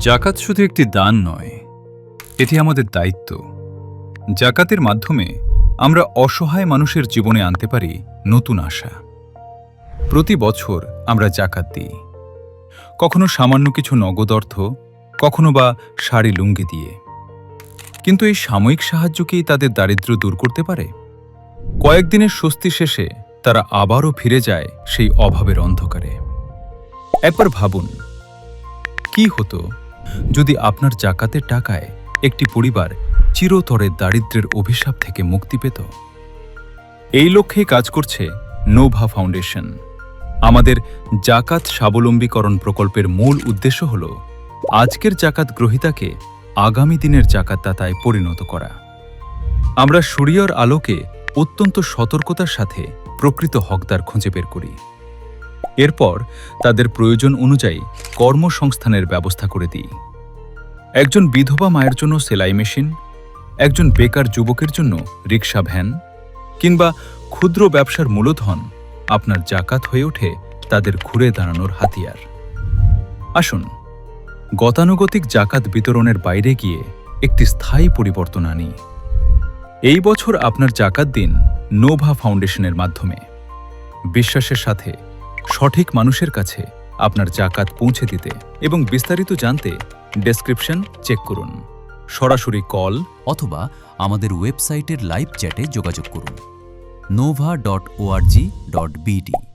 জাকাত শুধু একটি দান নয়, এটি আমাদের দায়িত্ব। জাকাতের মাধ্যমে আমরা অসহায় মানুষের জীবনে আনতে পারি নতুন আশা। প্রতি বছর আমরা জাকাত দিই, কখনো সামান্য কিছু নগদ অর্থ, কখনো বা শাড়ি লুঙ্গি দিয়ে। কিন্তু এই সাময়িক সাহায্য কি তাদের দারিদ্র্য দূর করতে পারে? কয়েকদিনের স্বস্তি শেষে তারা আবারও ফিরে যায় সেই অভাবের অন্ধকারে। একবার ভাবুন, কি হতো যদি আপনার জাকাতের টাকায় একটি পরিবার চিরতরে দারিদ্র্যের অভিশাপ থেকে মুক্তি পেত? এই লক্ষ্যে কাজ করছে নোভা ফাউন্ডেশন। আমাদের জাকাত স্বাবলম্বীকরণ প্রকল্পের মূল উদ্দেশ্য হল আজকের জাকাত গ্রহীতাকে আগামী দিনের জাকাতদাতায় পরিণত করা। আমরা শরিয়র আলোকে অত্যন্ত সতর্কতার সাথে প্রকৃত হকদার খুঁজে বের করি। এরপর তাদের প্রয়োজন অনুযায়ী কর্মসংস্থানের ব্যবস্থা করে দিই। একজন বিধবা মায়ের জন্য সেলাই মেশিন, একজন বেকার যুবকের জন্য রিক্সা ভ্যান, কিংবা ক্ষুদ্র ব্যবসার মূলধন আপনার জাকাত হয়ে ওঠে তাদের ঘুরে দাঁড়ানোর হাতিয়ার। আসুন, গতানুগতিক জাকাত বিতরণের বাইরে গিয়ে একটি স্থায়ী পরিবর্তন আনি। এই বছর আপনার জাকাত দিন নোভা ফাউন্ডেশনের মাধ্যমে। বিশ্বাসের সাথে সঠিক মানুষের কাছে আপনার জাকাত পৌঁছে দিতে এবং বিস্তারিত জানতে ডেসক্রিপশন চেক করুন। সরাসরি কল অথবা আমাদের ওয়েবসাইটের লাইভ চ্যাটে যোগাযোগ করুন nova.org.bd